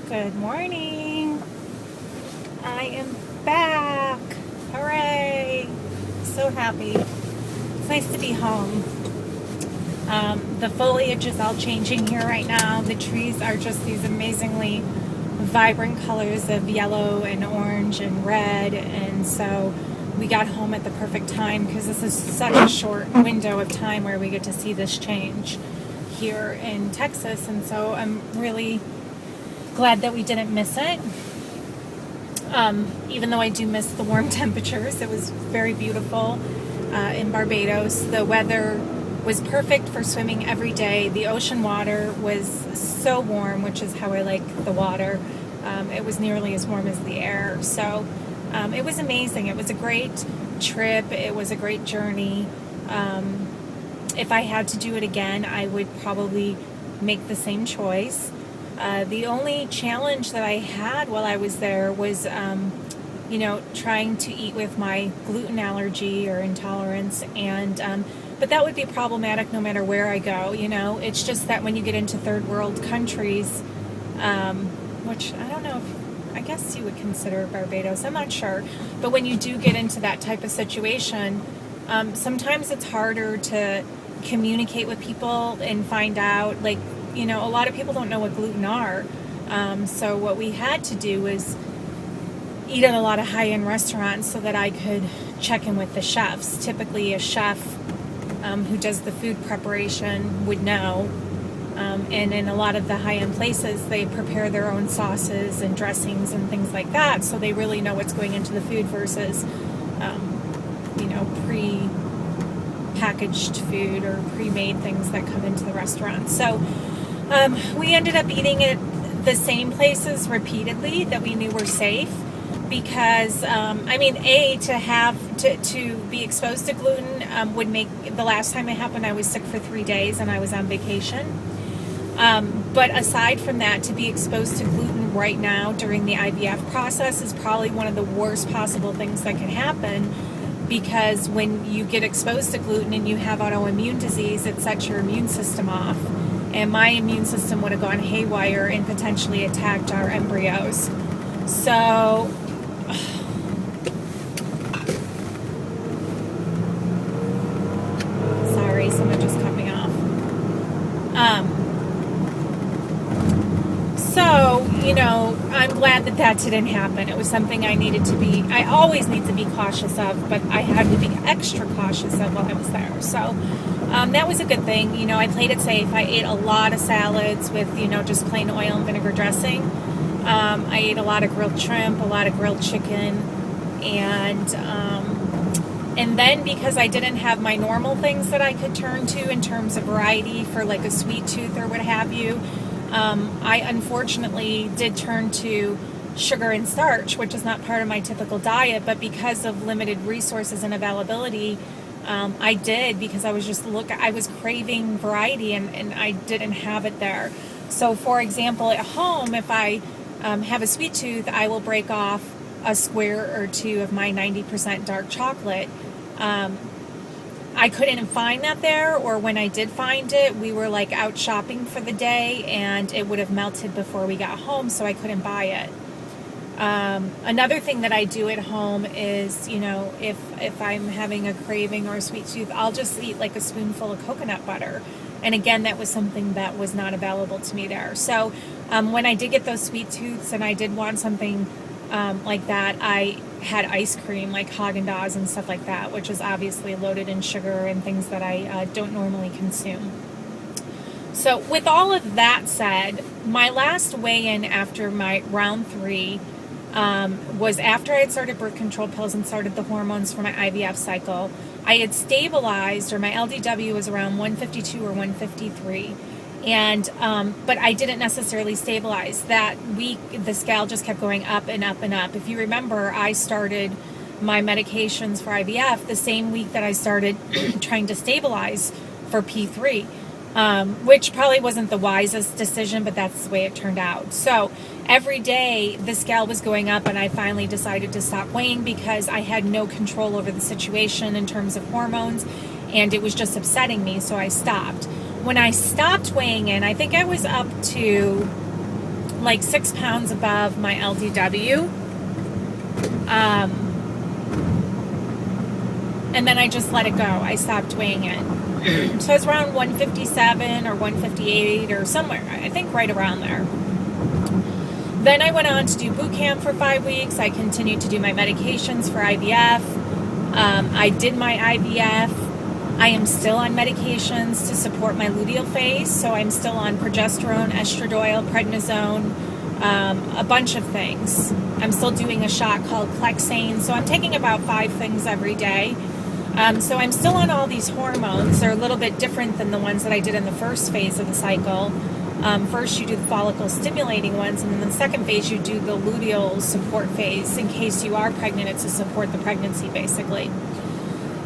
Good morning. I am back. Hooray. So happy. It's nice to be home. The foliage is all changing here right now. The trees are just these amazingly vibrant colors of yellow and orange and red. And so we got home at the perfect time because this is such a short window of time where we get to see this change here in Texas. And so I'm really glad that we didn't miss it. Even though I do miss the warm temperatures, it was very beautiful in Barbados. The weather was perfect for swimming every day. The ocean water was so warm, which is how I like the water. It was nearly as warm as the air. So it was amazing. It was a great trip. It was a great journey. If I had to do it again, I would probably make the same choice. The only challenge that I had while I was there was, trying to eat with my gluten allergy or intolerance. And but that would be problematic no matter where I go. It's just that when you get into third world countries, which I don't know if, I guess you would consider Barbados, I'm not sure. But when you do get into that type of situation, sometimes it's harder to communicate with people and find out, a lot of people don't know what gluten are. So what we had to do was eat at a lot of high-end restaurants so that I could check in with the chefs. Typically a chef who does the food preparation would know. And in a lot of the high-end places, they prepare their own sauces and dressings and things like that. So they really know what's going into the food versus, pre-packaged food or pre-made things that come into the restaurant. So we ended up eating at the same places repeatedly that we knew were safe because, to be exposed to gluten would make, the last time it happened, I was sick for 3 days and I was on vacation. But aside from that, to be exposed to gluten right now during the IVF process is probably one of the worst possible things that can happen, because when you get exposed to gluten and you have autoimmune disease, it sets your immune system off. And my immune system would have gone haywire and potentially attacked our embryos. So, sorry, someone just cut me off. I'm glad that didn't happen. It was something I always need to be cautious of, but I had to be extra cautious of while I was there. So that was a good thing. I played it safe. I ate a lot of salads with, just plain oil and vinegar dressing. I ate a lot of grilled shrimp, a lot of grilled chicken, and then because I didn't have my normal things that I could turn to in terms of variety for like a sweet tooth or what have you, I unfortunately did turn to sugar and starch, which is not part of my typical diet, but because of limited resources and availability, I did, because I was craving variety and I didn't have it there. So for example, at home, if I have a sweet tooth, I will break off a square or two of my 90% dark chocolate. I couldn't find that there, or when I did find it, we were out shopping for the day and it would have melted before we got home, so I couldn't buy it. Another thing that I do at home is, if I'm having a craving or a sweet tooth, I'll just eat a spoonful of coconut butter. And again, that was something that was not available to me there. So when I did get those sweet tooths and I did want something like that, I had ice cream like Haagen-Dazs and stuff like that, which is obviously loaded in sugar and things that I don't normally consume. So with all of that said, my last weigh-in after my round 3 was after I had started birth control pills and started the hormones for my IVF cycle. I had stabilized, or my LDW was around 152 or 153. And but I didn't necessarily stabilize. That week, the scale just kept going up and up and up. If you remember, I started my medications for IVF the same week that I started trying to stabilize for P3, which probably wasn't the wisest decision, but that's the way it turned out. So every day the scale was going up, and I finally decided to stop weighing because I had no control over the situation in terms of hormones, and it was just upsetting me, so I stopped. When I stopped weighing in, I think I was up to like 6 pounds above my LDW. And then I just let it go. I stopped weighing it. So it's around 157 or 158 or somewhere, I think right around there. Then I went on to do boot camp for 5 weeks. I continued to do my medications for IVF. I did my IVF. I am still on medications to support my luteal phase. So I'm still on progesterone, estradiol, prednisone, a bunch of things. I'm still doing a shot called Clexane. So I'm taking about 5 things every day. So I'm still on all these hormones. They're a little bit different than the ones that I did in the first phase of the cycle. First you do the follicle stimulating ones, and then the second phase you do the luteal support phase. In case you are pregnant, it's to support the pregnancy basically.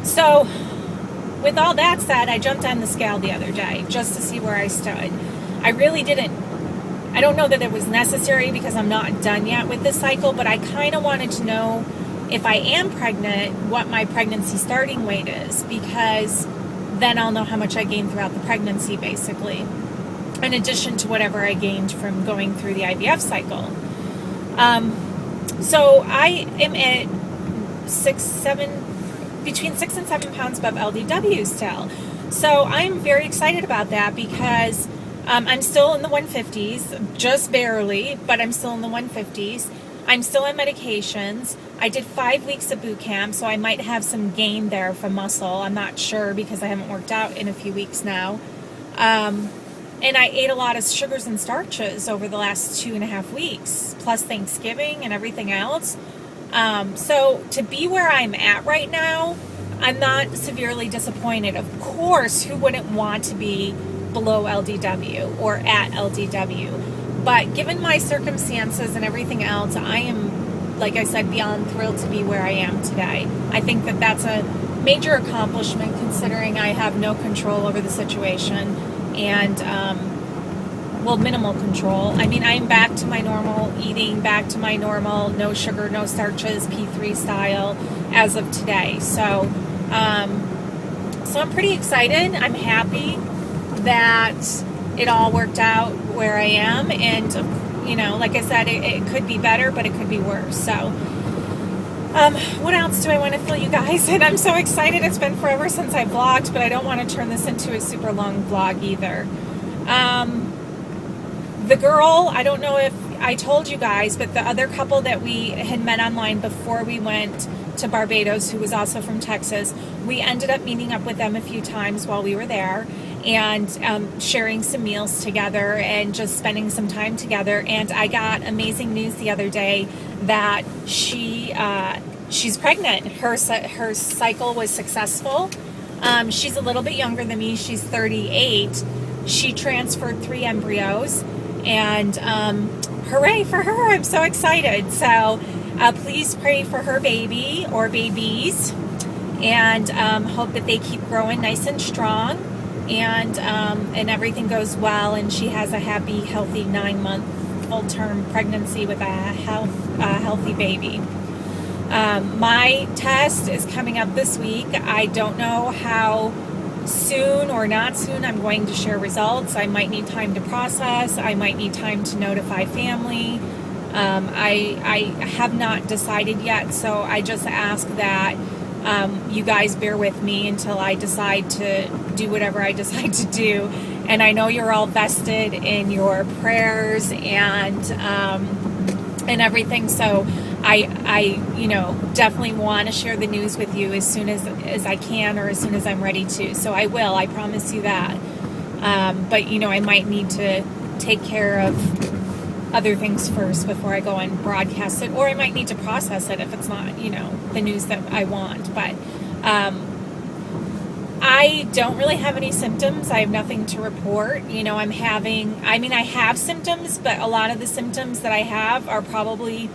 So with all that said, I jumped on the scale the other day just to see where I stood. I really didn't, I don't know that it was necessary because I'm not done yet with this cycle, but I kind of wanted to know if I am pregnant, what my pregnancy starting weight is, because then I'll know how much I gained throughout the pregnancy, basically, in addition to whatever I gained from going through the IVF cycle. So I am at between 6 and 7 pounds above LDW still. So I'm very excited about that because I'm still in the 150s, just barely, but I'm still in the 150s. I'm still on medications. I did 5 weeks of boot camp, so I might have some gain there from muscle. I'm not sure because I haven't worked out in a few weeks now. And I ate a lot of sugars and starches over the last 2.5 weeks, plus Thanksgiving and everything else. So to be where I'm at right now, I'm not severely disappointed. Of course, who wouldn't want to be below LDW or at LDW? But given my circumstances and everything else, I am, like I said, beyond thrilled to be where I am today. I think that that's a major accomplishment considering I have no control over the situation and, minimal control. I mean, I'm back to my normal eating, back to my normal no sugar, no starches, P3 style as of today. So I'm pretty excited. I'm happy that it all worked out where I am, and like I said, it could be better, but it could be worse. So what else do I want to fill you guys in? I'm so excited. It's been forever since I vlogged, but I don't want to turn this into a super long vlog either. The girl, I don't know if I told you guys, but the other couple that we had met online before we went to Barbados, who was also from Texas, we ended up meeting up with them a few times while we were there and sharing some meals together and just spending some time together. And I got amazing news the other day that she's pregnant. Her cycle was successful. She's a little bit younger than me. She's 38. She transferred 3 embryos, and hooray for her. I'm so excited. So please pray for her baby or babies, and hope that they keep growing nice and strong, and everything goes well, and she has a happy, healthy 9-month full-term pregnancy with a healthy baby. My test is coming up this week. I don't know how soon or not soon I'm going to share results. I might need time to process. I might need time to notify family. I have not decided yet, so I just ask that you guys bear with me until I decide to do whatever I decide to do. And I know you're all vested in your prayers and everything, so I definitely want to share the news with you as soon as I can, or as soon as I'm ready to. So I will, I promise you that. But I might need to take care of other things first before I go and broadcast it, or I might need to process it if it's not, the news that I want. But I don't really have any symptoms. I have nothing to report. I have symptoms, but a lot of the symptoms that I have are probably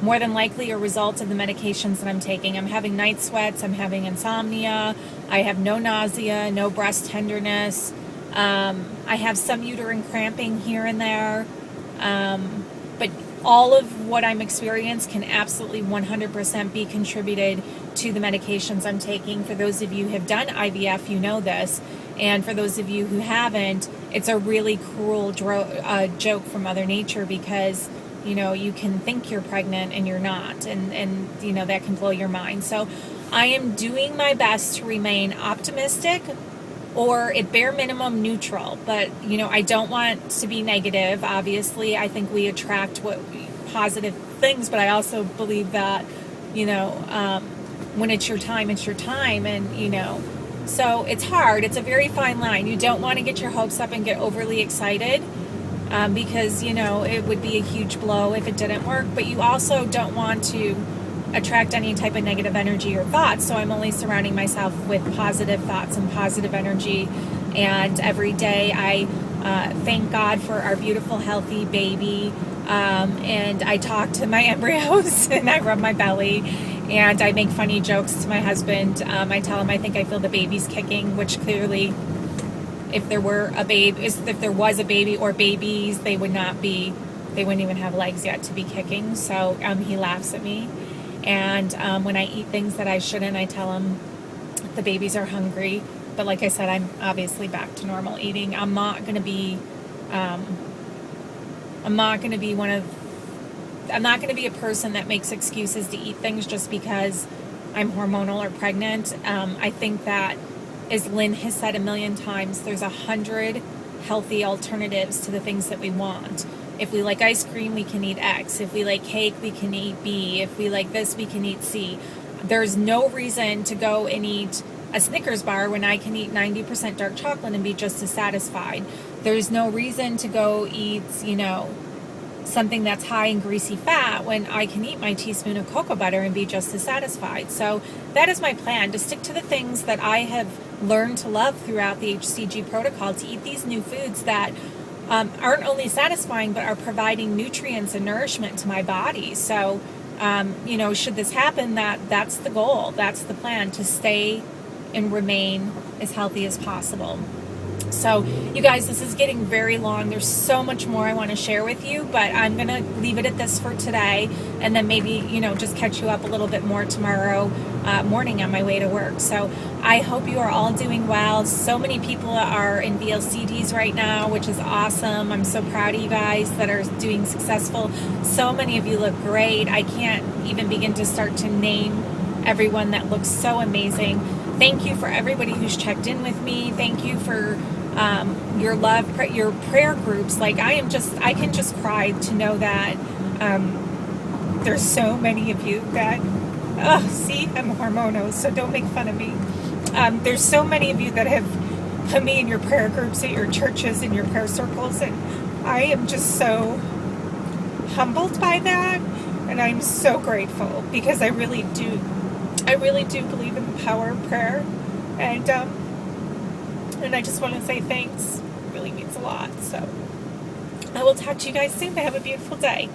more than likely a result of the medications that I'm taking. I'm having night sweats. I'm having insomnia. I have no nausea, no breast tenderness. I have some uterine cramping here and there. But all of what I'm experiencing can absolutely 100% be contributed to the medications I'm taking. For those of you who have done IVF, you know this. And for those of you who haven't, it's a really cruel joke from Mother Nature, because you can think you're pregnant and you're not, and that can blow your mind. So I am doing my best to remain optimistic, or at bare minimum neutral, but I don't want to be negative. Obviously, I think we attract positive things, but I also believe that when it's your time, and so it's hard. It's a very fine line. You don't want to get your hopes up and get overly excited, because it would be a huge blow if it didn't work, but you also don't want to attract any type of negative energy or thoughts. So I'm only surrounding myself with positive thoughts and positive energy. And every day I thank God for our beautiful, healthy baby. And I talk to my embryos and I rub my belly and I make funny jokes to my husband. I tell him I think I feel the baby's kicking, which clearly, if there was a baby or babies, they wouldn't even have legs yet to be kicking. So he laughs at me. And when I eat things that I shouldn't, I tell him the babies are hungry. But like I said, I'm obviously back to normal eating. I'm not going to be a person that makes excuses to eat things just because I'm hormonal or pregnant. I think that, as Lynn has said a million times, there's 100 healthy alternatives to the things that we want. If we like ice cream, we can eat X. If we like cake, we can eat B. If we like this, we can eat C. There's no reason to go and eat a Snickers bar when I can eat 90% dark chocolate and be just as satisfied. There's no reason to go eat, something that's high in greasy fat when I can eat my teaspoon of cocoa butter and be just as satisfied. So that is my plan, to stick to the things that I have learned to love throughout the HCG protocol, to eat these new foods that aren't only satisfying but are providing nutrients and nourishment to my body. So should this happen, that's the goal, that's the plan, to stay and remain as healthy as possible. So you guys, this is getting very long. There's so much more I want to share with you, but I'm going to leave it at this for today, and then maybe, just catch you up a little bit more tomorrow morning on my way to work. So I hope you are all doing well. So many people are in VLCDs right now, which is awesome. I'm so proud of you guys that are doing successful. So many of you look great. I can't even begin to start to name everyone that looks so amazing. Thank you for everybody who's checked in with me. Thank you for your love, your prayer groups. Like I can just cry to know that there's so many of you that, see, I'm hormonal, so don't make fun of me. There's so many of you that have put me in your prayer groups at your churches and your prayer circles, and I am just so humbled by that, and I'm so grateful, because I really do believe in the power of prayer, and I just want to say thanks. It really means a lot. So I will talk to you guys soon, but have a beautiful day.